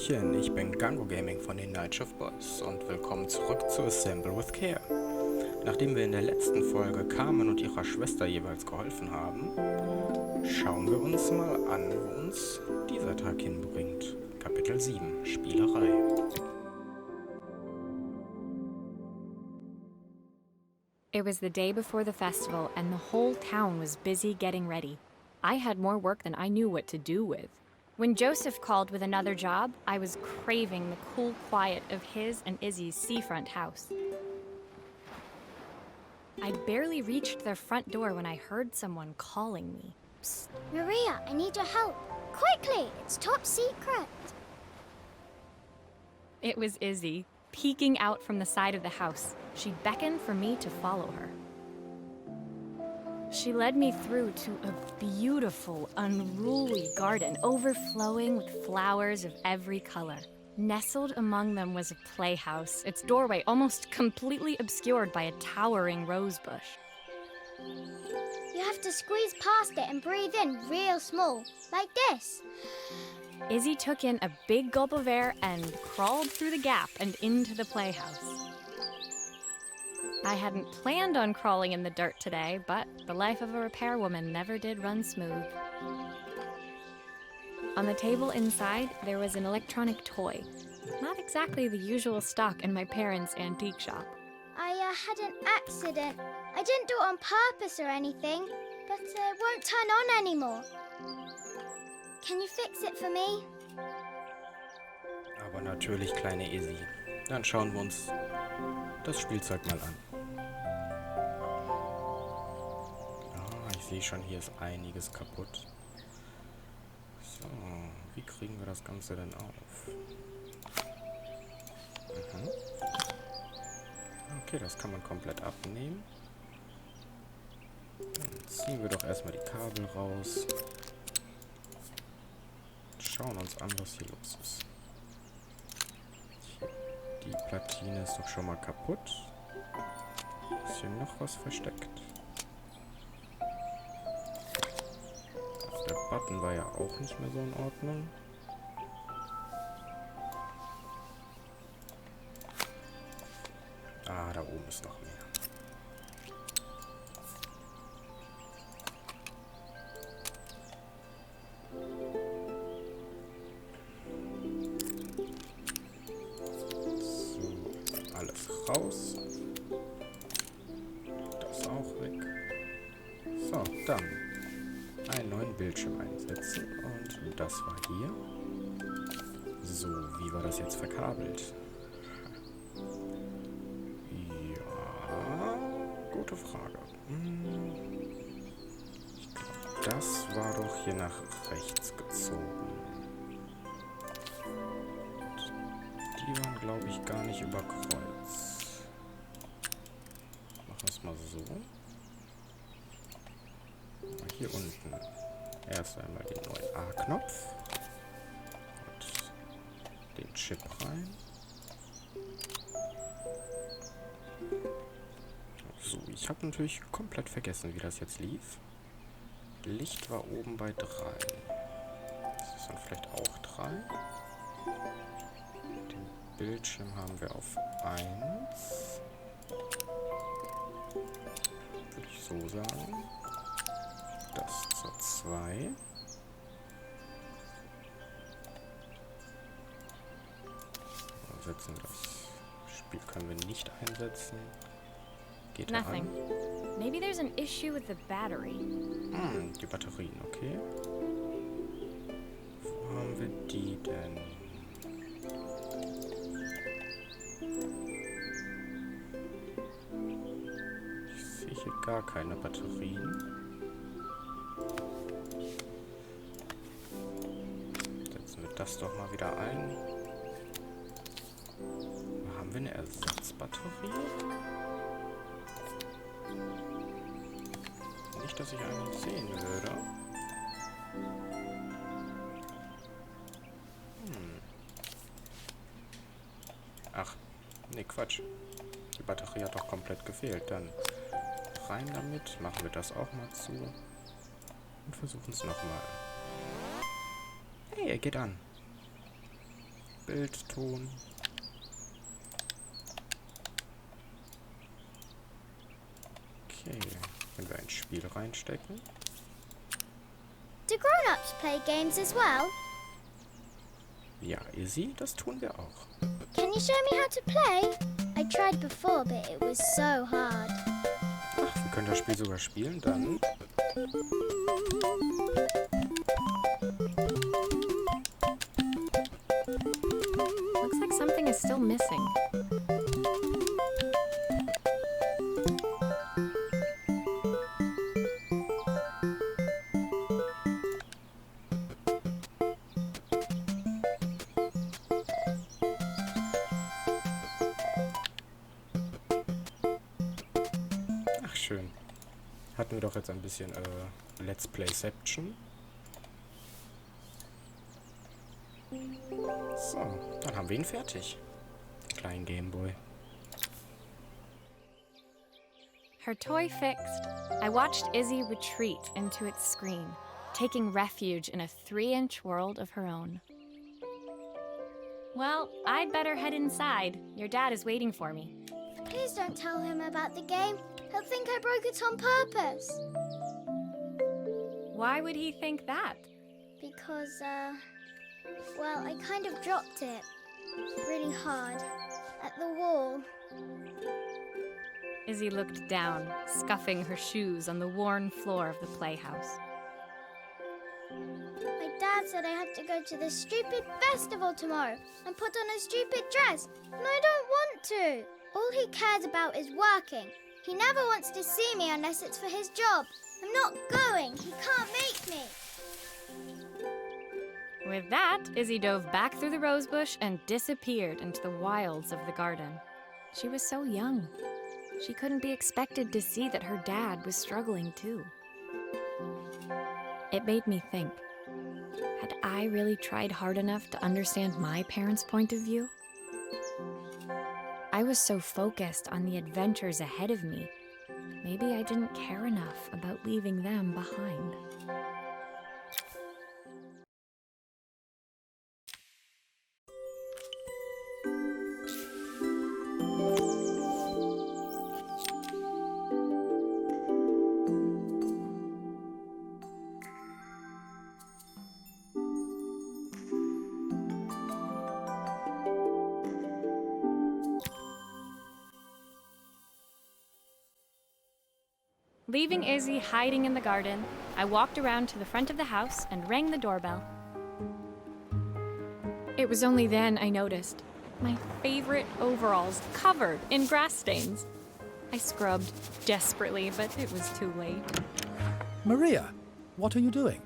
Hallöchen, ich bin Gaangogaming von den Night Shift Boys und willkommen zurück zu Assemble with Care. Nachdem wir in der letzten Folge Carmen und ihrer Schwester jeweils geholfen haben, schauen wir uns mal an, wo uns dieser Tag hinbringt. Kapitel 7, Spielerei. It was the day before the festival, and the whole town was busy getting ready. I had more work than I knew what to do with. When Joseph called with another job, I was craving the cool quiet of his and Izzy's seafront house. I'd barely reached their front door when I heard someone calling me. Psst, Maria, I need your help. Quickly, it's top secret. It was Izzy, peeking out from the side of the house. She beckoned for me to follow her. She led me through to a beautiful, unruly garden overflowing with flowers of every color. Nestled among them was a playhouse, its doorway almost completely obscured by a towering rose bush. You have to squeeze past it and breathe in real small, like this. Izzy took in a big gulp of air and crawled through the gap and into the playhouse. I hadn't planned on crawling in the dirt today, but the life of a repairwoman never did run smooth. On the table inside, there was an electronic toy. Not exactly the usual stock in my parents' antique shop. I had an accident. I didn't do it on purpose or anything, but it won't turn on anymore. Can you fix it for me? Aber natürlich kleine Izzy. Dann schauen wir uns das Spielzeug mal an. Ich sehe schon, hier ist einiges kaputt. So, wie kriegen wir das Ganze denn auf? Okay, das kann man komplett abnehmen. Dann ziehen wir doch erstmal die Kabel raus. Schauen uns an, was hier los ist. Die Platine ist doch schon mal kaputt. Ist hier noch was versteckt? Der Button war ja auch nicht mehr so in Ordnung. Ah, da oben ist noch mehr. So, alles raus. Das auch weg. So, dann einen neuen Bildschirm einsetzen und das war hier. So, wie war das jetzt verkabelt? Ja, gute Frage. Ich glaube, das war doch hier nach rechts gezogen. Und die waren, glaube ich, gar nicht über Kreuz. Machen wir es mal so. Hier unten erst einmal den neuen A-Knopf und den Chip rein. So, ich habe natürlich komplett vergessen, wie das jetzt lief. Licht war oben bei 3. Das ist dann vielleicht auch 3. Den Bildschirm haben wir auf 1. Würde ich so sagen. Das zur 2. Setzen das Spiel können wir nicht einsetzen. Geht er Nothing. an? Maybe there's an issue with the battery. Die Batterien, okay. Wo haben wir die denn? Ich sehe hier gar keine Batterien. Das doch mal wieder ein. Haben wir eine Ersatzbatterie? Nicht, dass ich eine sehen würde. Ach, nee, Quatsch. Die Batterie hat doch komplett gefehlt. Dann rein damit. Machen wir das auch mal zu. Und versuchen es nochmal. Hey, er geht an. Bild tun. Okay, wenn wir ein Spiel reinstecken. Do grown-ups play games as well? Ja, Izzy, das tun wir auch. Can you show me how to play? I tried before, but it was so hard. Ach, wir können das Spiel sogar spielen, dann. Looks like something is still missing. Ach, schön. Hatten wir doch jetzt ein bisschen Let's Playception. So, dann haben wir ihn fertig. Den kleinen Gameboy. Her toy fixed, I watched Izzy retreat into its screen, taking refuge in a 3-inch world of her own. Well, I'd better head inside. Your dad is waiting for me. Please don't tell him about the game. He'll think I broke it on purpose. Why would he think that? Because, well, I kind of dropped it really hard at the wall. Izzy looked down, scuffing her shoes on the worn floor of the playhouse. My dad said I had to go to this stupid festival tomorrow and put on a stupid dress, and I don't want to. All he cares about is working. He never wants to see me unless it's for his job. I'm not going. He can't make me. With that, Izzy dove back through the rosebush and disappeared into the wilds of the garden. She was so young. She couldn't be expected to see that her dad was struggling too. It made me think, had I really tried hard enough to understand my parents' point of view? I was so focused on the adventures ahead of me, maybe I didn't care enough about leaving them behind. Leaving Izzy hiding in the garden, I walked around to the front of the house and rang the doorbell. It was only then I noticed my favorite overalls covered in grass stains. I scrubbed desperately, but it was too late. Maria, what are you doing?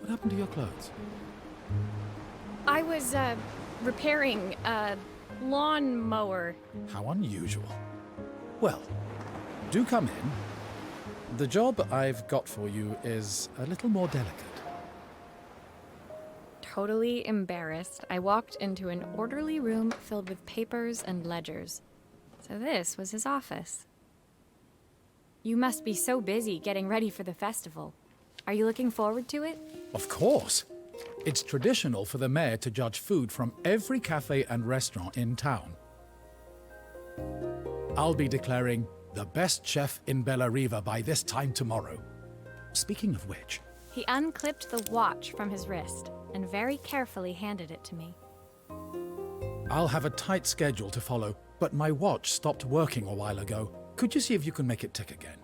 What happened to your clothes? I was, repairing a lawnmower. How unusual. Well, do come in. The job I've got for you is a little more delicate. Totally embarrassed, I walked into an orderly room filled with papers and ledgers. So this was his office. You must be so busy getting ready for the festival. Are you looking forward to it? Of course. It's traditional for the mayor to judge food from every cafe and restaurant in town. I'll be declaring the best chef in Bellariva by this time tomorrow. Speaking of which... He unclipped the watch from his wrist and very carefully handed it to me. I'll have a tight schedule to follow, but my watch stopped working a while ago. Could you see if you can make it tick again?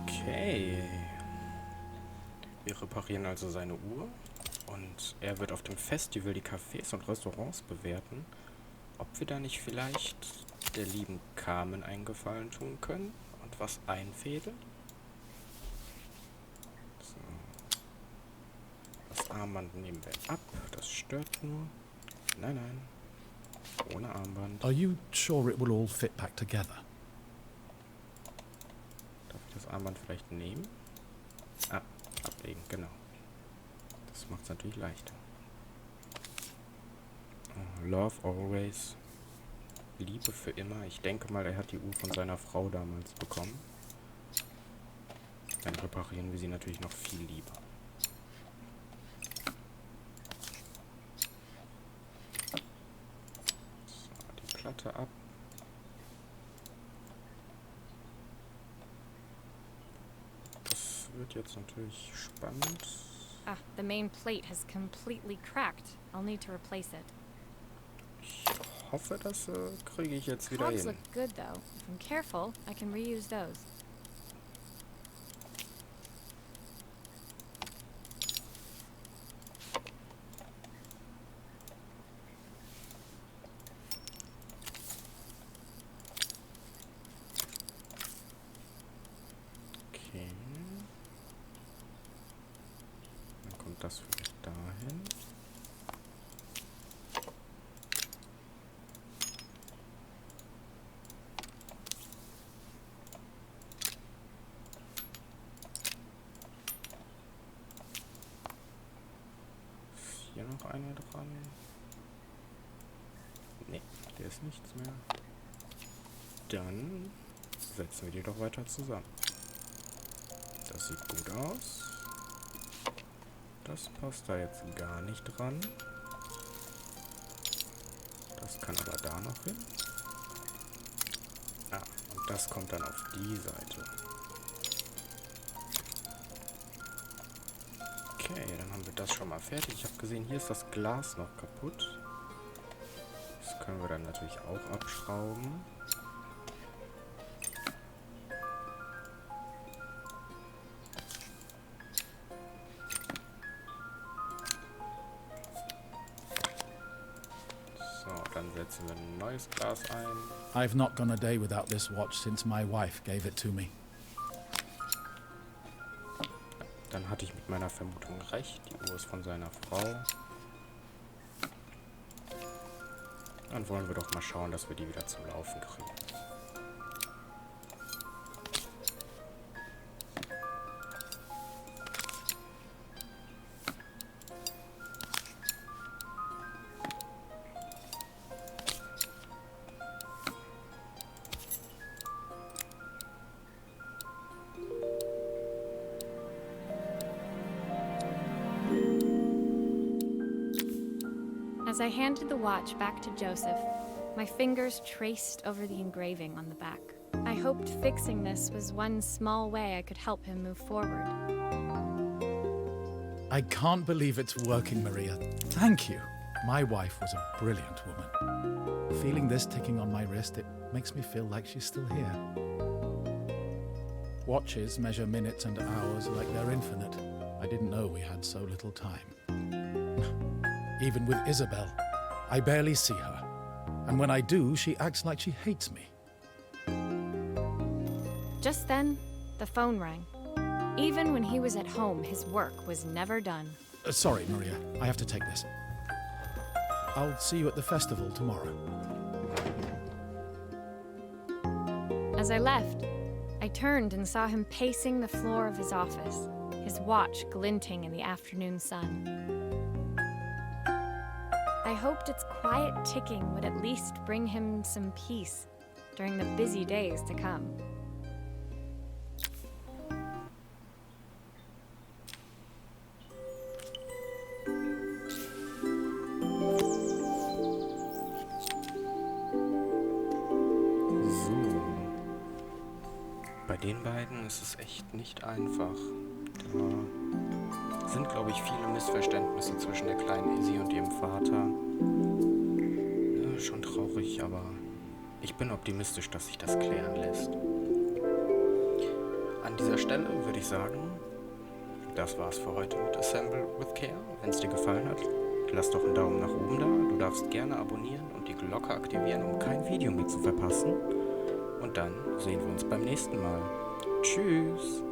Okay. Wir reparieren also seine Uhr und er wird auf dem Festival die Cafés und Restaurants bewerten. Ob wir da nicht vielleicht der lieben Carmen einen Gefallen tun können und was einfädeln? So. Das Armband nehmen wir ab, das stört nur. Nein, nein. Ohne Armband. Are you sure it will all fit back together? Darf ich das Armband vielleicht nehmen? Ah, ablegen, genau. Das macht es natürlich leichter. Love always. Liebe für immer. Ich denke mal, er hat die Uhr von seiner Frau damals bekommen. Dann reparieren wir sie natürlich noch viel lieber. Warte ab. Das wird jetzt natürlich spannend. Ah, the main plate has completely cracked. I'll need to replace it. Ich hoffe, das kriege ich jetzt wieder Cogs hin. look good though. If I'm careful, I can reuse those. Okay. Dann kommt das vielleicht dahin. Ist hier noch einer dran? Nee, der ist nichts mehr. Dann setzen wir die doch weiter zusammen. Das sieht gut aus. Das passt da jetzt gar nicht dran. Das kann aber da noch hin. Ah, und das kommt dann auf die Seite. Okay, dann haben wir das schon mal fertig. Ich habe gesehen, hier ist das Glas noch kaputt. Das können wir dann natürlich auch abschrauben. Dann setzen wir ein neues Glas ein. I've not gone a day without this watch since my wife gave it to me. Dann hatte ich mit meiner Vermutung recht. Die Uhr ist von seiner Frau. Dann wollen wir doch mal schauen, dass wir die wieder zum Laufen kriegen. As I handed the watch back to Joseph, my fingers traced over the engraving on the back. I hoped fixing this was one small way I could help him move forward. I can't believe it's working, Maria. Thank you. My wife was a brilliant woman. Feeling this ticking on my wrist, it makes me feel like she's still here. Watches measure minutes and hours like they're infinite. I didn't know we had so little time. Even with Isabel, I barely see her. And when I do, she acts like she hates me. Just then, the phone rang. Even when he was at home, his work was never done. Sorry, Maria. I have to take this. I'll see you at the festival tomorrow. As I left, I turned and saw him pacing the floor of his office, his watch glinting in the afternoon sun. I hoped its quiet ticking would at least bring him some peace during the busy days to come. So. Bei den beiden ist es echt nicht einfach. Da sind, glaube ich, viele Missverständnisse zwischen der kleinen Izzy und ihrem Vater. Ja, schon traurig, aber ich bin optimistisch, dass sich das klären lässt. An dieser Stelle würde ich sagen, das war's für heute mit Assemble with Care. Wenn es dir gefallen hat, lass doch einen Daumen nach oben da. Du darfst gerne abonnieren und die Glocke aktivieren, um kein Video mehr zu verpassen. Und dann sehen wir uns beim nächsten Mal. Tschüss!